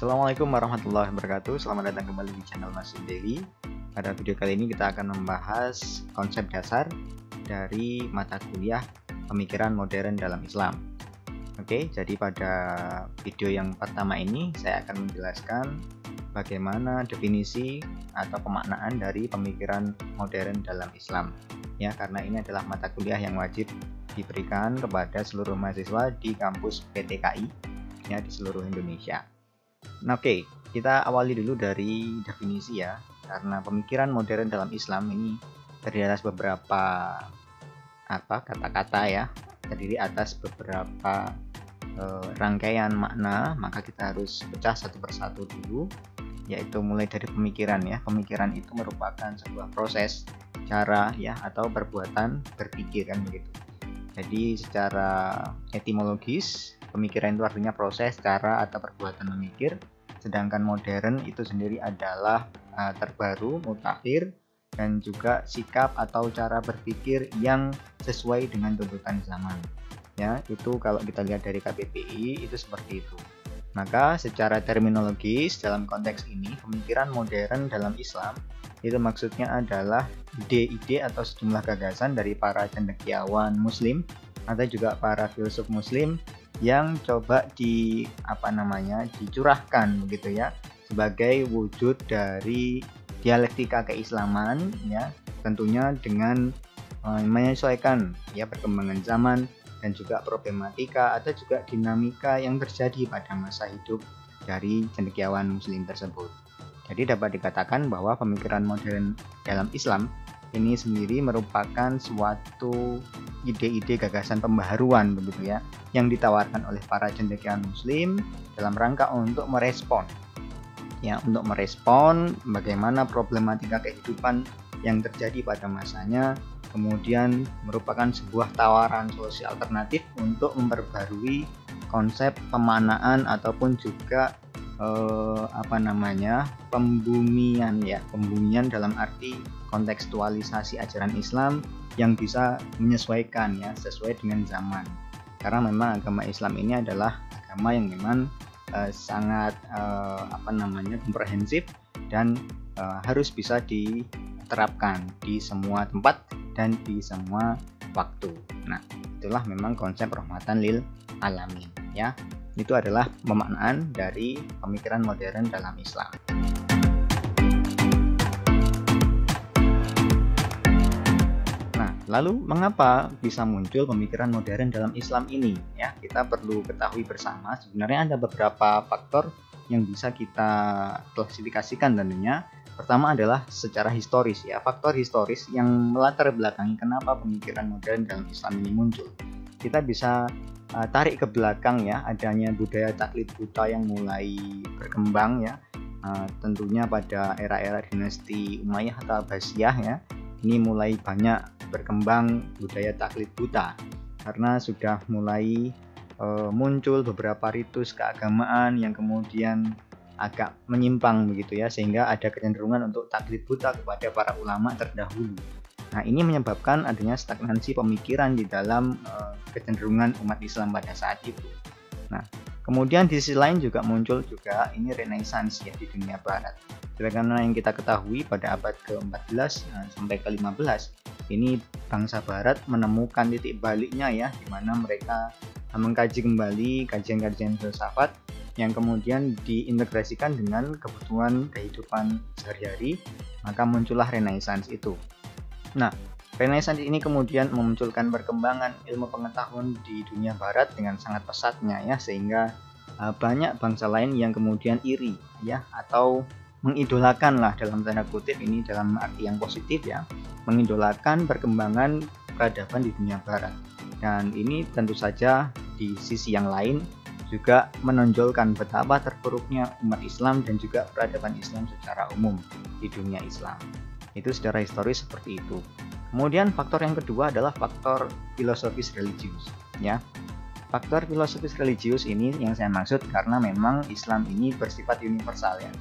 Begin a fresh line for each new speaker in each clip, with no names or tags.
Assalamualaikum warahmatullahi wabarakatuh. Selamat datang kembali di channel Masih Daily. Pada video kali ini kita akan membahas konsep dasar dari mata kuliah Pemikiran Modern dalam Islam. Oke, jadi pada video yang pertama ini saya akan menjelaskan bagaimana definisi atau pemaknaan dari pemikiran modern dalam Islam. Ya, karena ini adalah mata kuliah yang wajib diberikan kepada seluruh mahasiswa di kampus PTKI ya, di seluruh Indonesia. Nah, oke, kita awali dulu dari definisi ya, karena pemikiran modern dalam Islam ini terdiri atas beberapa kata-kata ya, terdiri atas beberapa rangkaian makna, maka kita harus pecah satu persatu dulu, yaitu mulai dari pemikiran ya. Pemikiran itu merupakan sebuah proses, cara ya, atau perbuatan berpikir kan begitu. Jadi secara etimologis, pemikiran itu artinya proses, cara, atau perbuatan memikir. Sedangkan modern itu sendiri adalah terbaru, mutakhir, dan juga sikap atau cara berpikir yang sesuai dengan tuntutan zaman. Ya, itu kalau kita lihat dari KBBI itu seperti itu. Maka secara terminologis dalam konteks ini, pemikiran modern dalam Islam itu maksudnya ada ide-ide atau sejumlah gagasan dari para cendekiawan muslim atau juga para filsuf muslim yang coba dicurahkan begitu ya, sebagai wujud dari dialektika keislaman ya, tentunya dengan menyesuaikan ya perkembangan zaman dan juga problematika atau juga dinamika yang terjadi pada masa hidup dari cendekiawan muslim tersebut. Jadi dapat dikatakan bahwa pemikiran modern dalam Islam ini sendiri merupakan suatu ide-ide gagasan pembaharuan begitu ya, yang ditawarkan oleh para cendekiawan muslim dalam rangka untuk merespon bagaimana problematika kehidupan yang terjadi pada masanya, kemudian merupakan sebuah tawaran solusi alternatif untuk memperbarui konsep pemaknaan ataupun juga pembumian dalam arti kontekstualisasi ajaran Islam yang bisa menyesuaikan ya, sesuai dengan zaman. Karena memang agama Islam ini adalah agama yang memang sangat komprehensif dan harus bisa diterapkan di semua tempat dan di semua waktu. Nah, itulah memang konsep rahmatan lil alamin ya. Itu adalah pemaknaan dari pemikiran modern dalam Islam. Nah, lalu mengapa bisa muncul pemikiran modern dalam Islam ini? Ya, kita perlu ketahui bersama sebenarnya ada beberapa faktor yang bisa kita klasifikasikan tentunya. Pertama adalah secara historis ya, faktor historis yang melatar belakangi kenapa pemikiran modern dalam Islam ini muncul. Kita bisa tarik ke belakang ya, adanya budaya taklid buta yang mulai berkembang ya, tentunya pada era-era dinasti Umayyah atau Abbasiyah ya. Ini mulai banyak berkembang budaya taklid buta karena sudah mulai muncul beberapa ritus keagamaan yang kemudian agak menyimpang begitu ya, sehingga ada kecenderungan untuk taklid buta kepada para ulama terdahulu. Nah, ini menyebabkan adanya stagnansi pemikiran di dalam kecenderungan umat Islam pada saat itu. Nah, kemudian di sisi lain juga muncul juga ini renaissance ya di dunia barat. Karena yang kita ketahui pada abad ke-14 sampai ke-15 ini bangsa barat menemukan titik baliknya ya, di mana mereka mengkaji kembali kajian-kajian filsafat yang kemudian diintegrasikan dengan kebutuhan kehidupan sehari-hari, maka muncullah renaissance itu. Nah, renaissance ini kemudian memunculkan perkembangan ilmu pengetahuan di dunia barat dengan sangat pesatnya ya, sehingga banyak bangsa lain yang kemudian iri ya, atau mengidolakan lah dalam tanda kutip, ini dalam arti yang positif ya, mengidolakan perkembangan peradaban di dunia barat. Dan ini tentu saja di sisi yang lain juga menonjolkan betapa terpuruknya umat Islam dan juga peradaban Islam secara umum di dunia Islam. Itu secara historis seperti itu. Kemudian faktor yang kedua adalah faktor filosofis religius ya. Faktor filosofis religius ini yang saya maksud karena memang Islam ini bersifat universal ya,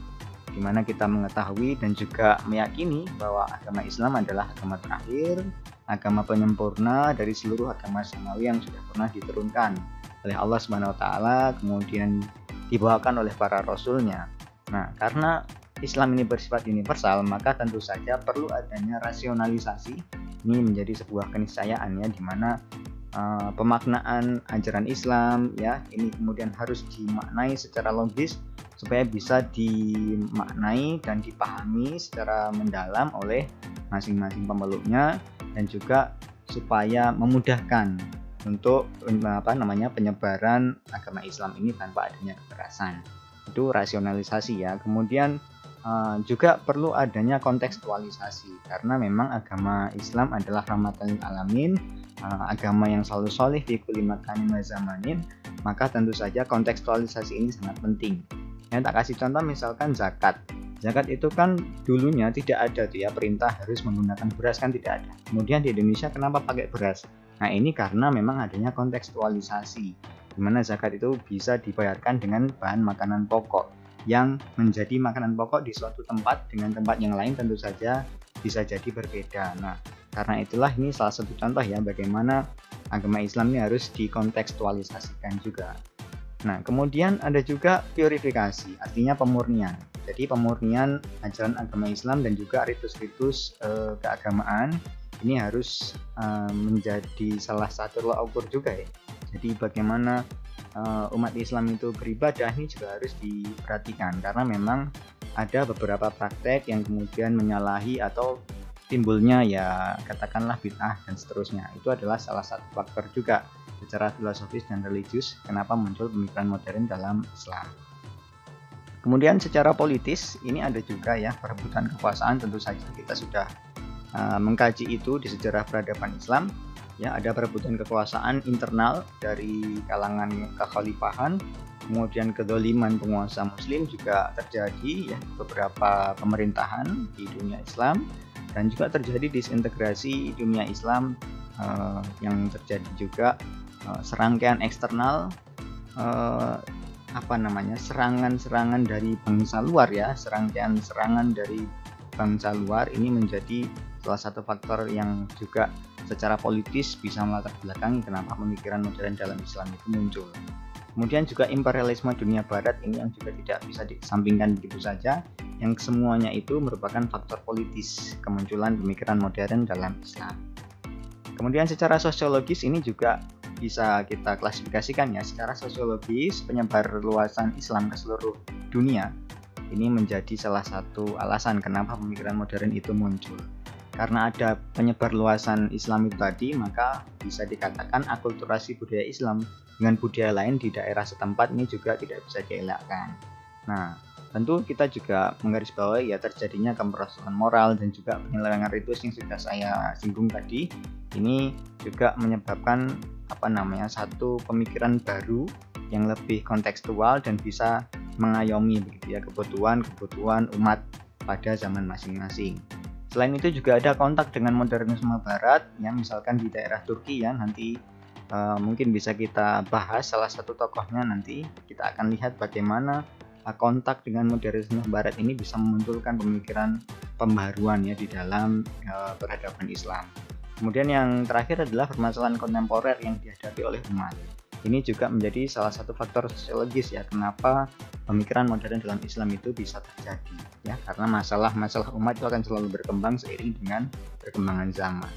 dimana kita mengetahui dan juga meyakini bahwa agama Islam adalah agama terakhir, agama penyempurna dari seluruh agama samawi yang sudah pernah diturunkan oleh Allah Subhanahu wa taala, kemudian dibawakan oleh para rasulnya. Nah, karena Islam ini bersifat universal, maka tentu saja perlu adanya rasionalisasi. Ini menjadi sebuah keniscayaan ya, di mana pemaknaan ajaran Islam ya ini kemudian harus dimaknai secara logis supaya bisa dimaknai dan dipahami secara mendalam oleh masing-masing pemeluknya, dan juga supaya memudahkan untuk penyebaran agama Islam ini tanpa adanya kekerasan. Itu rasionalisasi ya. Kemudian juga perlu adanya kontekstualisasi, karena memang agama Islam adalah rahmatan lil alamin, agama yang selalu sholih fi kulli makanin wa zamanin, maka tentu saja kontekstualisasi ini sangat penting. Yang tak kasih contoh misalkan zakat. Zakat itu kan dulunya tidak ada tuh ya perintah harus menggunakan beras, kan tidak ada. Kemudian di Indonesia kenapa pakai beras? Nah, ini karena memang adanya kontekstualisasi, di mana zakat itu bisa dibayarkan dengan bahan makanan pokok yang menjadi makanan pokok di suatu tempat dengan tempat yang lain tentu saja bisa jadi berbeda. Nah, karena itulah ini salah satu contoh ya bagaimana agama Islam ini harus dikontekstualisasikan juga. Nah, kemudian ada juga purifikasi, artinya pemurnian. Jadi pemurnian ajaran agama Islam dan juga ritus-ritus keagamaan ini harus menjadi salah satu tolak ukur juga ya. Jadi bagaimana umat Islam itu beribadah ini juga harus diperhatikan, karena memang ada beberapa praktek yang kemudian menyalahi atau timbulnya ya katakanlah bid'ah dan seterusnya. Itu adalah salah satu faktor juga secara filosofis dan religius kenapa muncul pemikiran modern dalam Islam. Kemudian secara politis ini ada juga ya perebutan kekuasaan, tentu saja kita sudah mengkaji itu di sejarah peradaban Islam. Ya, ada perebutan kekuasaan internal dari kalangan kekhalifahan, kemudian kedoliman penguasa muslim juga terjadi ya beberapa pemerintahan di dunia Islam, dan juga terjadi disintegrasi dunia Islam yang terjadi juga serangkaian eksternal serangan-serangan dari bangsa luar ya, serangkaian serangan dari bangsa luar ini menjadi salah satu faktor yang juga secara politis bisa melatar belakangi kenapa pemikiran modern dalam Islam itu muncul. Kemudian juga imperialisme dunia barat ini yang juga tidak bisa disampingkan begitu saja, yang semuanya itu merupakan faktor politis kemunculan pemikiran modern dalam Islam. Kemudian secara sosiologis ini juga bisa kita klasifikasikan ya, secara sosiologis penyebar luasan Islam ke seluruh dunia ini menjadi salah satu alasan kenapa pemikiran modern itu muncul. Karena ada penyebar luasan Islam itu tadi, maka bisa dikatakan akulturasi budaya Islam dengan budaya lain di daerah setempat ini juga tidak bisa dielakkan. Nah, tentu kita juga menggarisbawahi ya terjadinya kemerosotan moral dan juga penyelewengan ritus yang sudah saya singgung tadi. Ini juga menyebabkan satu pemikiran baru yang lebih kontekstual dan bisa mengayomi begitu ya kebutuhan umat pada zaman masing-masing. Selain itu juga ada kontak dengan modernisme barat ya, misalkan di daerah Turki ya, nanti mungkin bisa kita bahas salah satu tokohnya, nanti kita akan lihat bagaimana kontak dengan modernisme barat ini bisa memunculkan pemikiran pembaruan ya di dalam peradaban Islam. Kemudian yang terakhir adalah permasalahan kontemporer yang dihadapi oleh umat. Ini juga menjadi salah satu faktor sosiologis ya kenapa pemikiran modern dalam Islam itu bisa terjadi ya, karena masalah-masalah umat itu akan selalu berkembang seiring dengan perkembangan zaman.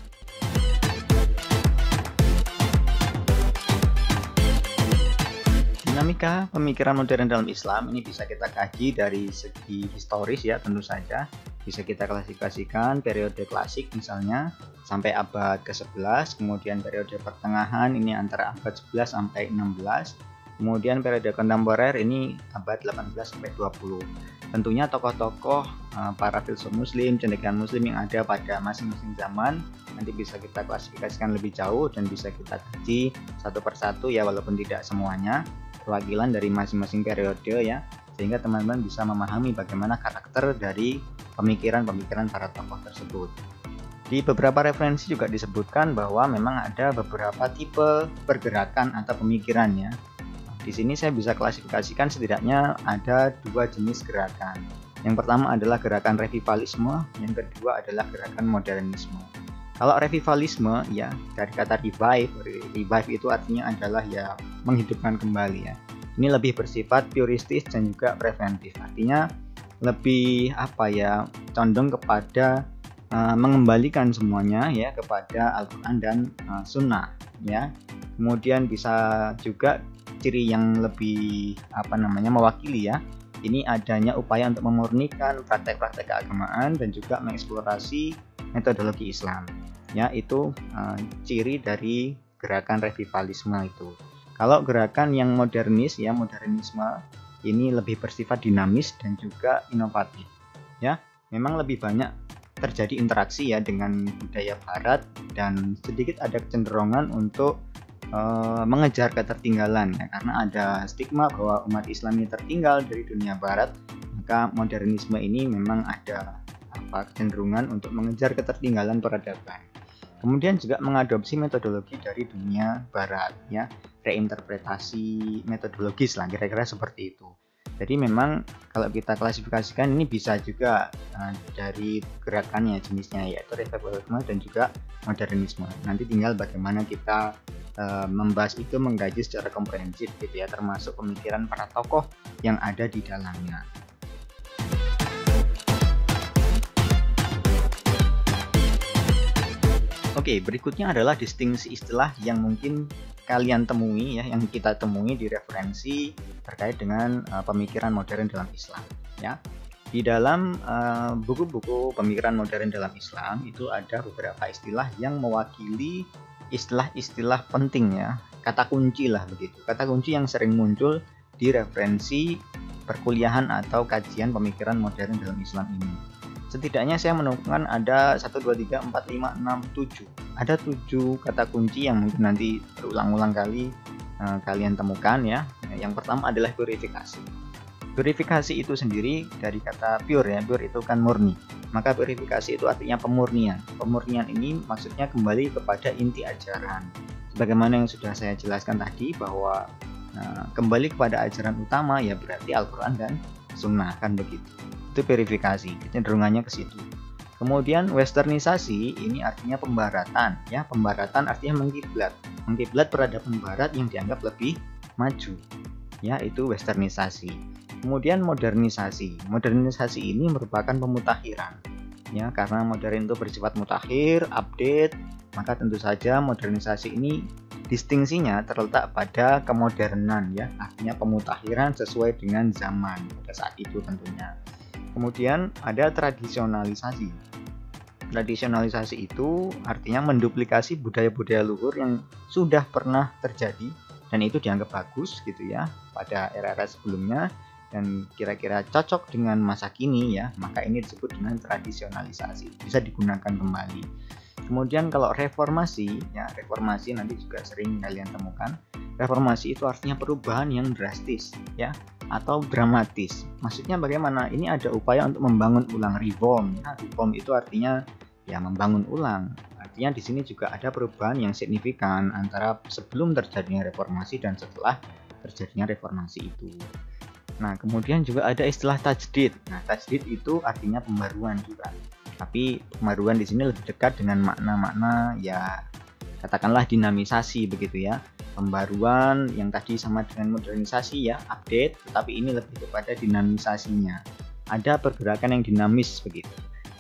Dinamika pemikiran modern dalam Islam ini bisa kita kaji dari segi historis ya, tentu saja bisa kita klasifikasikan periode klasik misalnya sampai abad ke-11, kemudian periode pertengahan ini antara abad 11 sampai 16, kemudian periode kontemporer ini abad 18 sampai 20. Tentunya tokoh-tokoh para filsuf muslim, cendekiawan muslim yang ada pada masing-masing zaman nanti bisa kita klasifikasikan lebih jauh dan bisa kita kaji satu persatu ya, walaupun tidak semuanya, perwakilan dari masing-masing periode ya, sehingga teman-teman bisa memahami bagaimana karakter dari pemikiran-pemikiran para tokoh tersebut. Di beberapa referensi juga disebutkan bahwa memang ada beberapa tipe pergerakan atau pemikirannya. Di sini saya bisa klasifikasikan setidaknya ada dua jenis gerakan. Yang pertama adalah gerakan revivalisme, yang kedua adalah gerakan modernisme. Kalau revivalisme ya dari kata revive itu artinya adalah ya menghidupkan kembali ya. ini lebih bersifat puristis dan juga preventif. Artinya lebih condong kepada mengembalikan semuanya ya kepada Al-Qur'an dan Sunnah ya. Kemudian bisa juga ciri yang lebih mewakili ya. Ini adanya upaya untuk memurnikan praktek-praktek keagamaan dan juga mengeksplorasi metodologi Islam. Ya, itu ciri dari gerakan revivalisme itu. Kalau gerakan yang modernisme ini lebih bersifat dinamis dan juga inovatif. Ya, memang lebih banyak terjadi interaksi ya dengan budaya barat dan sedikit ada kecenderungan untuk mengejar ketertinggalan ya, karena ada stigma bahwa umat Islam ini tertinggal dari dunia barat, maka modernisme ini memang ada kecenderungan untuk mengejar ketertinggalan peradaban. Kemudian juga mengadopsi metodologi dari dunia barat ya, reinterpretasi metodologis lah kira-kira seperti itu. Jadi memang kalau kita klasifikasikan ini bisa juga dari gerakannya jenisnya yaitu revivalisme dan juga modernisme. Nanti tinggal bagaimana kita membahas itu, mengkaji secara komprehensif gitu ya, termasuk pemikiran para tokoh yang ada di dalamnya. Oke, berikutnya adalah distingsi istilah yang mungkin kalian temui ya, yang kita temui di referensi terkait dengan pemikiran modern dalam Islam ya. Di dalam buku-buku pemikiran modern dalam Islam itu ada beberapa istilah yang mewakili istilah-istilah penting ya, kata kunci lah begitu, kata kunci yang sering muncul di referensi perkuliahan atau kajian pemikiran modern dalam Islam ini. Setidaknya saya menemukan ada 1, 2, 3, 4, 5, 6, 7. Ada 7 kata kunci yang mungkin nanti berulang-ulang kali kalian temukan ya. Yang pertama adalah purifikasi. Purifikasi itu sendiri dari kata pure ya, pure itu kan murni. Maka purifikasi itu artinya pemurnian. Pemurnian ini maksudnya kembali kepada inti ajaran. Sebagaimana yang sudah saya jelaskan tadi bahwa kembali kepada ajaran utama ya berarti Al-Qur'an dan Sunnah kan begitu. Itu verifikasi, kecenderungannya ke situ. Kemudian westernisasi ini artinya pembaratan ya, pembaratan artinya mengkiblat peradaban barat yang dianggap lebih maju ya, itu westernisasi. Kemudian modernisasi ini merupakan pemutakhiran ya, karena modern itu bersifat mutakhir, update, maka tentu saja modernisasi ini distingsinya terletak pada kemodernan ya, artinya pemutakhiran sesuai dengan zaman pada saat itu tentunya. Kemudian ada tradisionalisasi. Tradisionalisasi itu artinya menduplikasi budaya-budaya luhur yang sudah pernah terjadi dan itu dianggap bagus gitu ya pada era-era sebelumnya dan kira-kira cocok dengan masa kini ya, maka ini disebut dengan tradisionalisasi, bisa digunakan kembali. Kemudian kalau reformasi ya, reformasi nanti juga sering kalian temukan. Reformasi itu artinya perubahan yang drastis ya, atau dramatis. Maksudnya bagaimana? Ini ada upaya untuk membangun ulang, reform ya. Reform itu artinya ya membangun ulang. Artinya di sini juga ada perubahan yang signifikan antara sebelum terjadinya reformasi dan setelah terjadinya reformasi itu. Nah, kemudian juga ada istilah tajdid. Nah, tajdid itu artinya pembaruan juga. Tapi pembaruan di sini lebih dekat dengan makna-makna ya katakanlah dinamisasi begitu ya. Pembaruan yang tadi sama dengan modernisasi ya, update, tetapi ini lebih kepada dinamisasinya. Ada pergerakan yang dinamis begitu.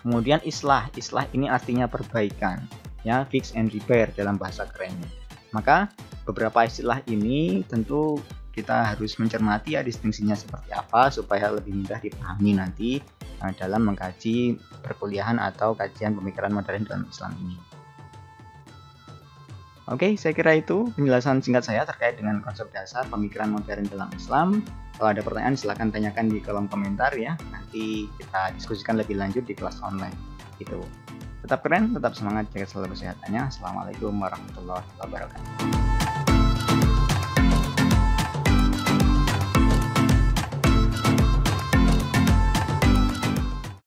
Kemudian islah ini artinya perbaikan ya, fix and repair dalam bahasa kerennya. Maka beberapa istilah ini tentu kita harus mencermati ya distingsinya seperti apa supaya lebih mudah dipahami nanti dalam mengkaji perkuliahan atau kajian pemikiran modern dalam Islam ini. Oke, saya kira itu penjelasan singkat saya terkait dengan konsep dasar pemikiran modern dalam Islam. Kalau ada pertanyaan silahkan tanyakan di kolom komentar ya. Nanti kita diskusikan lebih lanjut di kelas online. Gitu. Tetap keren, tetap semangat, jaga selalu kesehatannya. Assalamualaikum warahmatullahi wabarakatuh.